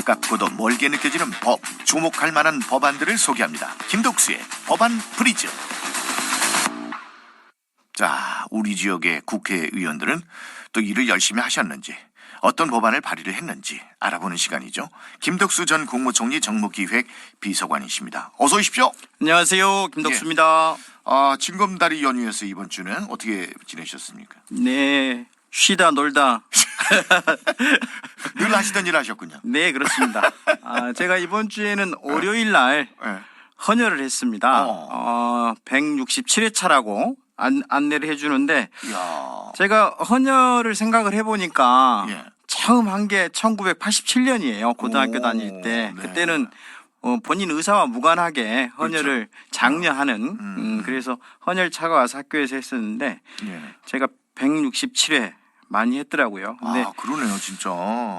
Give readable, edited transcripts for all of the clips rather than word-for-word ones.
가깝고도 멀게 느껴지는 법, 주목할 만한 법안들을 소개합니다. 김덕수의 법안 브리즈. 자, 우리 지역의 국회의원들은 또 일을 열심히 하셨는지, 어떤 법안을 발의를 했는지 알아보는 시간이죠. 김덕수 전 국무총리 정무기획 비서관이십니다. 어서 오십시오. 안녕하세요. 김덕수입니다. 징검다리 연휴에서 이번 주는 어떻게 지내셨습니까? 네, 쉬다 놀다. 늘 하시던 일 하셨군요. 네, 그렇습니다. 제가 이번 주에는 월요일 날 헌혈을 했습니다. 167회차라고 안내를 해주는데, 이야. 제가 헌혈을 생각을 해보니까 예. 처음 한 게 1987년이에요. 고등학교 다닐 때. 네. 그때는 본인 의사와 무관하게 헌혈을 장려하는 그래서 헌혈차가 와서 학교에서 했었는데 제가 167회 많이 했더라고요. 근데 그러네요, 진짜.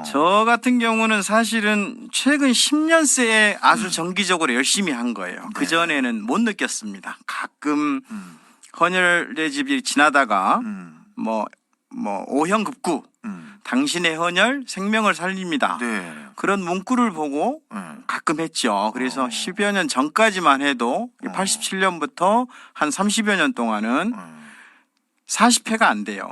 저 같은 경우는 사실은 최근 10년 새에 아주 정기적으로 열심히 한 거예요. 그 전에는 못 느꼈습니다. 가끔 헌혈의 집이 지나다가 오형급구 당신의 헌혈 생명을 살립니다. 네. 그런 문구를 보고 가끔 했죠. 그래서 10여 년 전까지만 해도 87년부터 한 30여 년 동안은 40회가 안 돼요.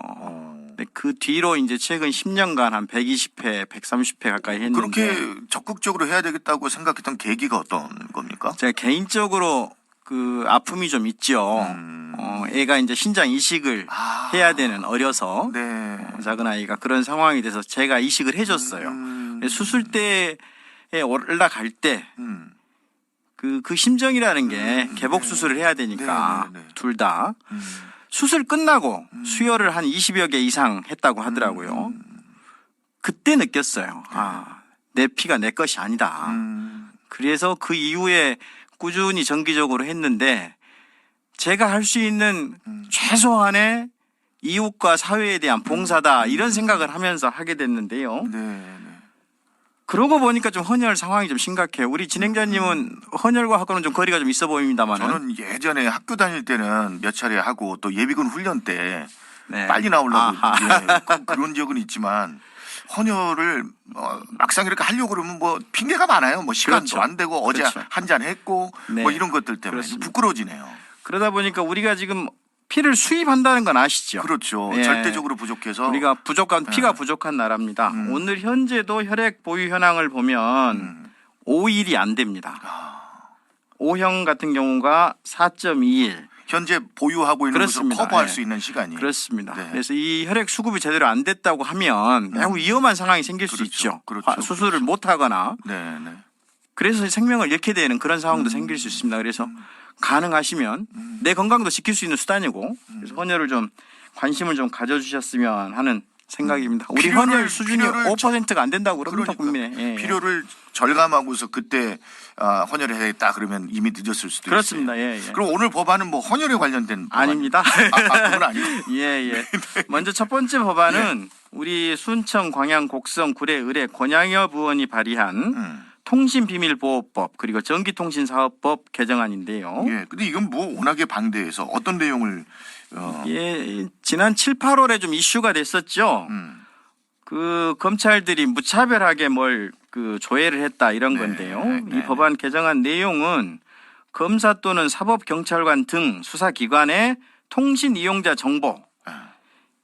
그 뒤로 이제 최근 10년간 한 120회, 130회 가까이 했는데. 그렇게 적극적으로 해야 되겠다고 생각했던 계기가 어떤 겁니까? 제가 개인적으로 그 아픔이 좀 있죠. 애가 이제 신장 이식을 해야 되는 어려서 작은 아이가 그런 상황이 돼서 제가 이식을 해줬어요. 수술대에 올라갈 때 그 심정이라는 게 개복 수술을 해야 되니까 둘 다 수술 끝나고 수혈을 한 20여 개 이상 했다고 하더라고요. 그때 느꼈어요. 내 피가 내 것이 아니다. 그래서 그 이후에 꾸준히 정기적으로 했는데 제가 할 수 있는 최소한의 이웃과 사회에 대한 봉사다 이런 생각을 하면서 하게 됐는데요. 그러고 보니까 좀 헌혈 상황이 좀 심각해요. 우리 진행자님은 헌혈과 하고는 좀 거리가 좀 있어 보입니다만. 저는 예전에 학교 다닐 때는 몇 차례 하고 또 예비군 훈련 때 빨리 나오려고 그런 적은 있지만 헌혈을 막상 이렇게 하려고 그러면 뭐 핑계가 많아요. 뭐 시간도 안 되고 어제 한 잔 했고 뭐 이런 것들 때문에 부끄러워지네요. 그러다 보니까 우리가 지금 피를 수입한다는 건 아시죠? 그렇죠. 절대적으로 부족해서 우리가 피가 부족한 나라입니다. 오늘 현재도 혈액 보유 현황을 보면 5일이 안 됩니다. O형 같은 경우가 4.2일. 현재 보유하고 있는 것으로 커버할 수 있는 시간이. 그렇습니다. 그래서 이 혈액 수급이 제대로 안 됐다고 하면 매우 위험한 상황이 생길 수 있죠. 수술을 못 하거나. 그래서 생명을 잃게 되는 그런 상황도 생길 수 있습니다. 그래서 가능하시면 내 건강도 지킬 수 있는 수단이고 그래서 헌혈을 좀 관심을 좀 가져주셨으면 하는 생각입니다. 우리 헌혈 수준이 5%가 안 된다고 그럽니다. 국민에. 필요를 절감하고서 그때 헌혈을 해야겠다 그러면 이미 늦었을 수도 그렇습니다. 있어요. 그럼 오늘 법안은 뭐 헌혈에 관련된 법안? 아닙니다. 그건 아니고. 먼저 첫 번째 법안은 우리 순천, 광양, 곡성, 구례, 의뢰 권양엽 의원이 발의한 통신비밀보호법 그리고 전기통신사업법 개정안인데요. 근데 이건 뭐 워낙에 방대해서 어떤 내용을 지난 7, 8월에 좀 이슈가 됐었죠. 그 검찰들이 무차별하게 그 조회를 했다 이런 건데요. 이 법안 개정안 내용은 검사 또는 사법경찰관 등 수사기관의 통신 이용자 정보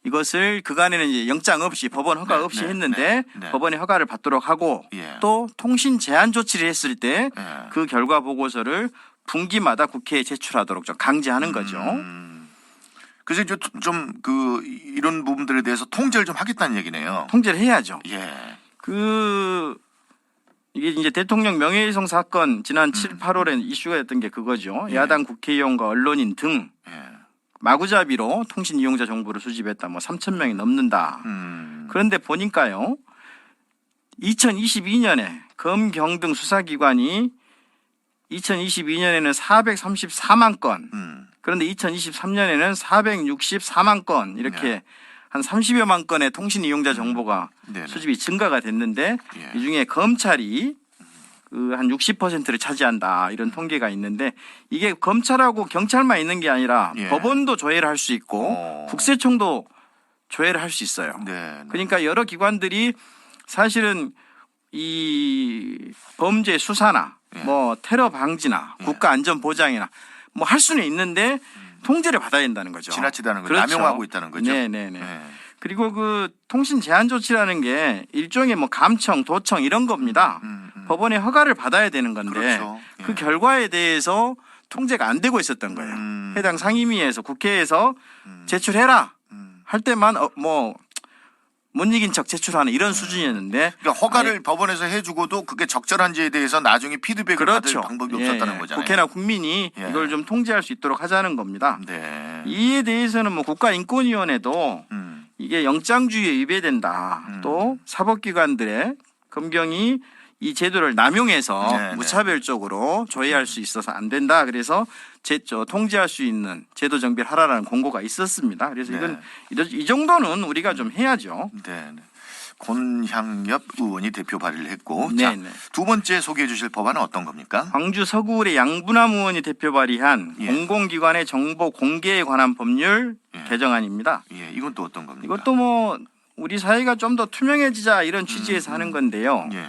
이것을 그간에는 이제 영장 없이 법원 허가 없이 했는데 법원의 허가를 받도록 하고 또 통신 제한 조치를 했을 때 그 결과 보고서를 분기마다 국회에 제출하도록 좀 강제하는 거죠. 그래서 이제 좀 이런 부분들에 대해서 통제를 좀 하겠다는 얘기네요. 통제를 해야죠. 이게 이제 대통령 명예훼손 사건 지난 7, 8월에 이슈가 됐던 게 그거죠. 야당 국회의원과 언론인 등 마구잡이로 통신 이용자 정보를 수집했다. 3,000명이 넘는다. 그런데 보니까요. 2022년에 검, 경 등 수사기관이 2022년에는 434만 건 그런데 2023년에는 464만 건 이렇게 한 30여만 건의 통신 이용자 정보가 수집이 증가가 됐는데 이 중에 검찰이 한 60%를 차지한다 이런 통계가 있는데 이게 검찰하고 경찰만 있는 게 아니라 법원도 조회를 할 수 있고 국세청도 조회를 할 수 있어요. 그러니까 여러 기관들이 사실은 이 범죄 수사나 예. 뭐 테러 방지나 예. 국가 안전 보장이나 뭐 할 수는 있는데 통제를 받아야 된다는 거죠. 지나치다는 거죠. 그렇죠. 남용하고 있다는 거죠. 네네네. 예. 그리고 그 통신 제한 조치라는 게 일종의 뭐 감청, 도청 이런 겁니다. 법원의 허가를 받아야 되는 건데 그렇죠. 예. 그 결과에 대해서 통제가 안 되고 있었던 거예요. 해당 상임위에서 국회에서 제출해라 할 때만 뭐 못 이긴 척 제출하는 이런 수준이었는데 그러니까 허가를 법원에서 해주고도 그게 적절한지에 대해서 나중에 피드백을 그렇죠. 받을 방법이 예, 없었다는 예. 거잖아요. 국회나 국민이 예. 이걸 좀 통제할 수 있도록 하자는 겁니다. 네. 이에 대해서는 뭐 국가인권위원회도 이게 영장주의에 위배된다. 또 사법기관들의 검경이 이 제도를 남용해서 네, 무차별적으로 조회할 수 있어서 안 된다. 그래서 통제할 수 있는 제도 정비를 하라라는 공고가 있었습니다. 그래서 이건 이 정도는 우리가 좀 해야죠. 네. 권향엽 의원이 대표 발의를 했고, 네, 자, 네. 두 번째 소개해 주실 법안은 어떤 겁니까? 광주 서구울의 양분함 의원이 대표 발의한 예. 공공기관의 정보 공개에 관한 법률 예. 개정안입니다. 예, 이건 또 어떤 겁니까? 이것도 뭐 우리 사회가 좀 더 투명해지자 이런 취지에서 하는 건데요. 예.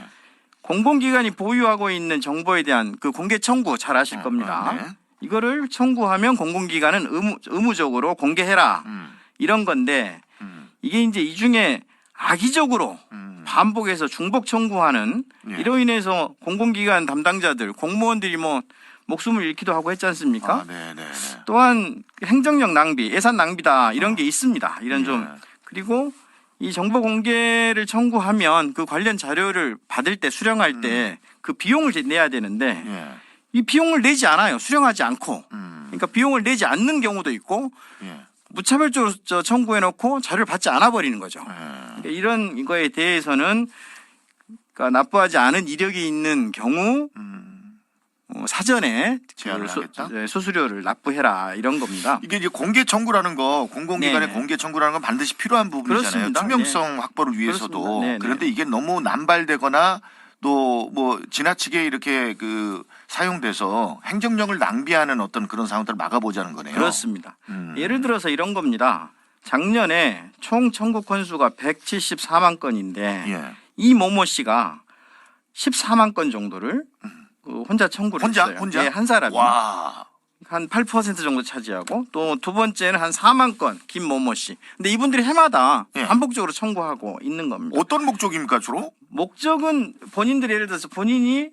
공공기관이 보유하고 있는 정보에 대한 그 공개 청구 잘 아실 겁니다. 네. 이거를 청구하면 공공기관은 의무적으로 공개해라 이런 건데 이게 이제 이 중에 악의적으로 반복해서 중복 청구하는 예. 이로 인해서 공공기관 담당자들 공무원들이 뭐 목숨을 잃기도 하고 했지 않습니까? 아, 네, 네, 네. 또한 행정력 낭비, 예산 낭비다 이런 게 있습니다. 이런 예. 좀 그리고 이 정보 공개를 청구하면 그 관련 자료를 받을 때 수령할 때 그 비용을 내야 되는데 예. 이 비용을 내지 않아요. 수령하지 않고. 그러니까 비용을 내지 않는 경우도 있고 예. 무차별적으로 청구해놓고 자료를 받지 않아 버리는 거죠. 예. 그러니까 이런 거에 대해서는 그러니까 납부하지 않은 이력이 있는 경우 사전에 제한을 하겠다? 수수료를 납부해라 이런 겁니다. 이게 이제 공개 청구라는 거, 공공기관의 네네. 공개 청구라는 건 반드시 필요한 부분이잖아요. 그렇습니다. 투명성 확보를 위해서도. 그렇습니다. 네네. 그런데 이게 너무 남발되거나 또 뭐 지나치게 이렇게 그 사용돼서 행정력을 낭비하는 어떤 그런 상황들을 막아보자는 거네요. 그렇습니다. 예를 들어서 이런 겁니다. 작년에 총 청구 건수가 174만 건인데 예. 이 모모 씨가 14만 건 정도를 혼자 청구를 했어요. 혼자? 예, 한 사람이. 와. 한 8% 정도 차지하고 또 두 번째는 한 4만 건 김모모 씨. 근데 이분들이 해마다 예. 반복적으로 청구하고 있는 겁니다. 어떤 목적입니까 주로? 목적은 본인들이 예를 들어서 본인이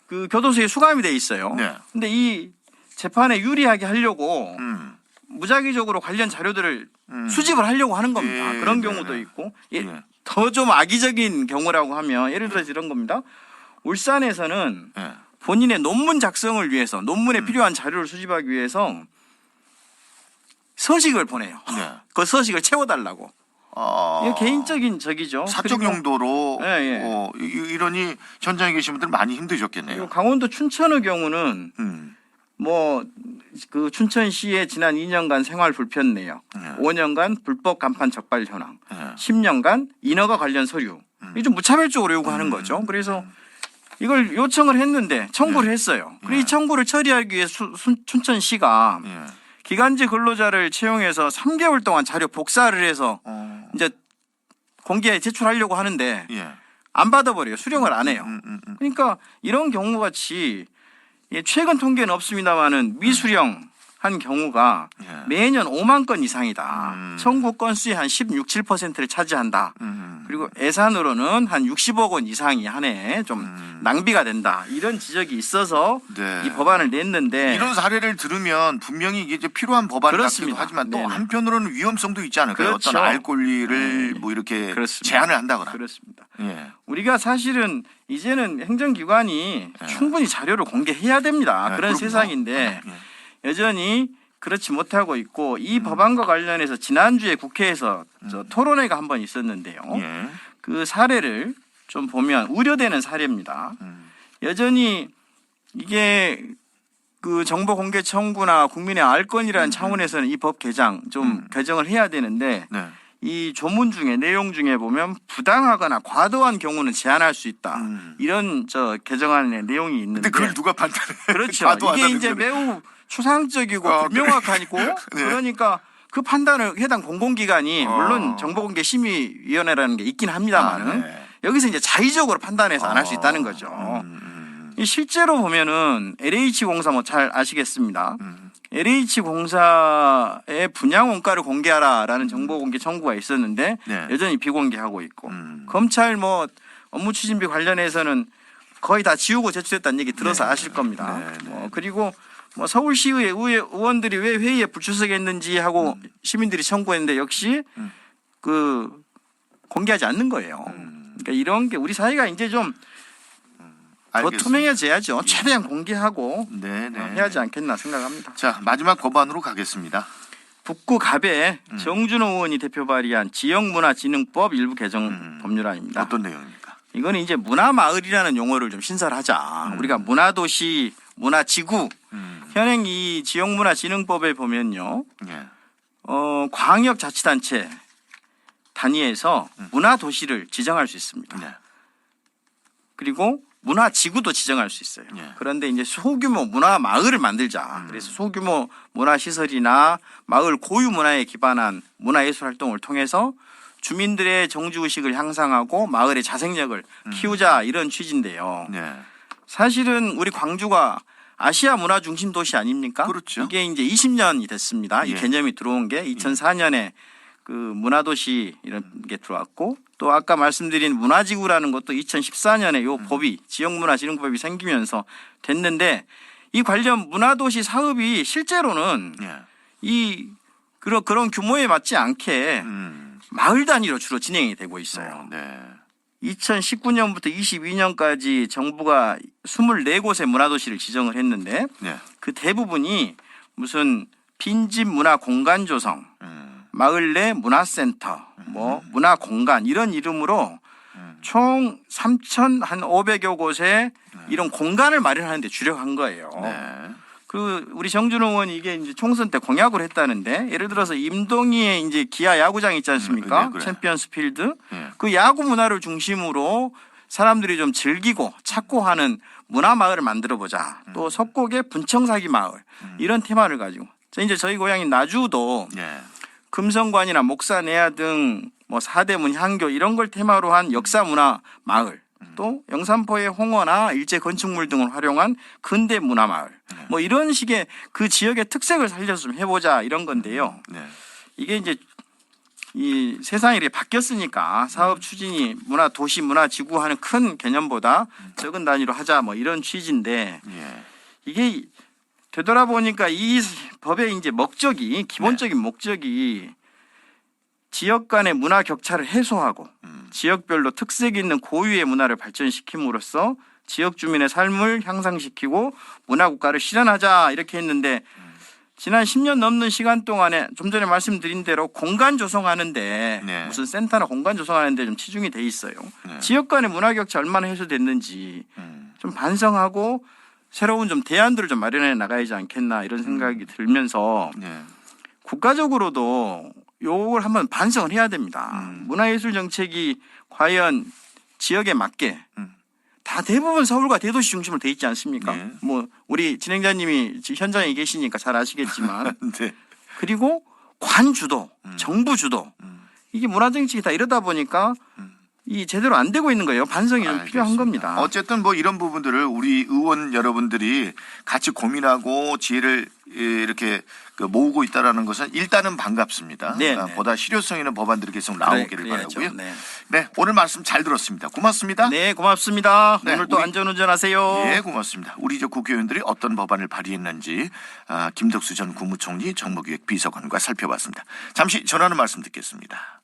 그 교도소에 수감이 돼 있어요. 네. 근데 이 재판에 유리하게 하려고 음. 무작위적으로 관련 자료들을 수집을 하려고 하는 겁니다. 예, 그런 네, 경우도 네. 있고 예. 더 좀 악의적인 경우라고 하면 예를 들어서 이런 겁니다. 울산에서는 예. 본인의 논문 작성을 위해서 논문에 필요한 자료를 수집하기 위해서 서식을 보내요. 네. 그 서식을 채워달라고. 이게 개인적인 적이죠. 사적 그리고 용도로 예, 예. 이러니 현장에 계신 분들 많이 힘드셨겠네요. 그리고 강원도 춘천의 경우는 뭐 그 춘천시의 지난 2년간 생활 불편 내역, 5년간 불법 간판 적발 현황, 10년간 인허가 관련 서류. 이게 좀 무차별적으로 요구하는 거죠. 그래서 이걸 요청을 했는데 청구를 했어요. 그리고 이 청구를 처리하기 위해 춘천시가 기간제 근로자를 채용해서 3개월 동안 자료 복사를 해서 이제 공개에 제출하려고 하는데 예. 안 받아버려요. 수령을 안 해요. 그러니까 이런 경우 같이 최근 통계는 없습니다만은 미수령한 경우가 매년 5만 건 이상이다. 청구 건수의 한 16, 7%를 차지한다. 그리고 예산으로는 한 60억 원 이상이 한 해에 좀 낭비가 된다. 이런 지적이 있어서 네. 이 법안을 냈는데 이런 사례를 들으면 분명히 이게 이제 필요한 법안 같기도 그렇습니다. 하지만 또 네네. 한편으로는 위험성도 있지 않을까요? 그렇죠. 어떤 알 권리를 네. 뭐 이렇게 그렇습니다. 제한을 한다거나. 그렇습니다. 예. 우리가 사실은 이제는 행정기관이 충분히 자료를 공개해야 됩니다. 네, 그런 그럼요. 세상인데 여전히 그렇지 못하고 있고 이 법안과 관련해서 지난주에 국회에서 토론회가 한 번 있었는데요. 예. 그 사례를 좀 보면 우려되는 사례입니다. 여전히 이게 그 정보 공개 청구나 국민의 알 건이라는 차원에서는 이 법 개정 좀 개정을 해야 되는데 네. 이 조문 중에 내용 중에 보면 부당하거나 과도한 경우는 제한할 수 있다. 이런 개정안의 내용이 있는데 근데 그걸 누가 판단해? 그렇죠. 이게 과도하다는 이제 거는. 매우 추상적이고 아, 불명확하고 네. 그러니까 그 판단을 해당 공공기관이 물론 정보공개심의위원회라는 게 있긴 합니다만은 네. 여기서 이제 자의적으로 판단해서 안 할 수 있다는 거죠. 이 실제로 보면은 LH공사 뭐 잘 아시겠습니다. LH공사의 분양 원가를 공개하라라는 정보 공개 청구가 있었는데 네. 여전히 비공개하고 있고 검찰 뭐 업무 추진비 관련해서는 거의 다 지우고 제출했다는 얘기 들어서 아실 겁니다. 그리고 뭐 서울시의회 의원들이 왜 회의에 불출석했는지 하고 시민들이 청구했는데 역시 그 공개하지 않는 거예요. 그러니까 이런 게 우리 사회가 이제 좀 더 알겠습니다. 투명해져야죠. 최대한 공개하고 네네. 해야지 않겠나 생각합니다. 자, 마지막 법안으로 가겠습니다. 북구 갑에 정준호 의원이 대표 발의한 지역문화진흥법 일부 개정 법률안입니다. 어떤 내용입니까? 이거는 이제 문화마을이라는 용어를 좀 신설하자. 우리가 문화도시, 문화지구 현행 이 지역문화진흥법에 보면요. 예. 광역자치단체 단위에서 문화도시를 지정할 수 있습니다. 네. 그리고 문화지구도 지정할 수 있어요. 예. 그런데 이제 소규모 문화마을을 만들자. 그래서 소규모 문화시설이나 마을 고유 문화에 기반한 문화예술 활동을 통해서 주민들의 정주의식을 향상하고 마을의 자생력을 키우자 이런 취지인데요. 네. 사실은 우리 광주가 아시아 문화 중심 도시 아닙니까? 그렇죠. 이게 이제 20년이 됐습니다. 이 예. 개념이 들어온 게 2004년에 그 문화도시 이런 게 들어왔고 또 아까 말씀드린 문화지구라는 것도 2014년에 요 법이 지역문화진흥법이 생기면서 됐는데 이 관련 문화도시 사업이 실제로는 예. 이 그런 규모에 맞지 않게 마을 단위로 주로 진행이 되고 있어요. 네. 2019년부터 22년까지 정부가 24곳의 문화도시를 지정을 했는데 네. 그 대부분이 무슨 빈집 문화 공간 조성, 마을 내 문화센터, 뭐 문화공간 이런 이름으로 총 3,500여 곳에 이런 공간을 마련하는 데 주력한 거예요. 네. 그 우리 정준호 의원이 이게 이제 총선 때 공약을 했다는데 예를 들어서 임동희에 이제 기아 야구장 있지 않습니까? 네, 그래. 챔피언스 필드. 네. 그 야구 문화를 중심으로 사람들이 좀 즐기고 찾고 하는 문화 마을을 만들어 보자. 또 석곡의 분청사기 마을 이런 테마를 가지고. 이제 저희 고향인 나주도 네. 금성관이나 목사내야 등 뭐 사대문 향교 이런 걸 테마로 한 역사 문화 마을. 또 영산포의 홍어나 일제 건축물 등을 활용한 근대 문화 마을. 뭐 이런 식의 그 지역의 특색을 살려서 좀 해보자 이런 건데요. 네. 이게 이제 이 세상이 이렇게 바뀌었으니까 사업 추진이 문화 도시 문화 지구 하는 큰 개념보다 적은 단위로 하자 뭐 이런 취지인데 예. 이게 되돌아보니까 이 법의 이제 목적이 기본적인 목적이 지역 간의 문화 격차를 해소하고 지역별로 특색 있는 고유의 문화를 발전시킴으로써 지역 주민의 삶을 향상시키고 문화 국가를 실현하자 이렇게 했는데 지난 10년 넘는 시간 동안에 좀 전에 말씀드린 대로 공간 조성하는데 네. 무슨 센터나 공간 조성하는데 좀 치중이 돼 있어요. 네. 지역 간의 문화 격차 얼마나 해소됐는지 좀 반성하고 새로운 좀 대안들을 좀 마련해 나가야지 않겠나 이런 생각이 들면서 네. 국가적으로도 요걸 한번 반성을 해야 됩니다. 문화예술 정책이 과연 지역에 맞게 다 대부분 서울과 대도시 중심으로 돼 있지 않습니까? 네. 뭐 우리 진행자님이 지금 현장에 계시니까 잘 아시겠지만 네. 그리고 관 주도, 정부 주도 이게 문화 정책이 다 이러다 보니까 이 제대로 안 되고 있는 거예요. 반성이 좀 필요한 알겠습니다. 겁니다. 어쨌든 뭐 이런 부분들을 우리 의원 여러분들이 같이 고민하고 지혜를 이렇게 모으고 있다라는 것은 일단은 반갑습니다. 네, 네. 보다 실효성 있는 법안들이 계속 나오기를 그래야죠. 바라고요. 네. 네, 오늘 말씀 잘 들었습니다. 고맙습니다. 네, 고맙습니다. 네, 오늘 또 우리- 안전운전하세요. 예, 고맙습니다. 우리 국회의원들이 어떤 법안을 발의했는지 김덕수 전 국무총리 정무기획비서관과 살펴봤습니다. 잠시 전하는 말씀 듣겠습니다.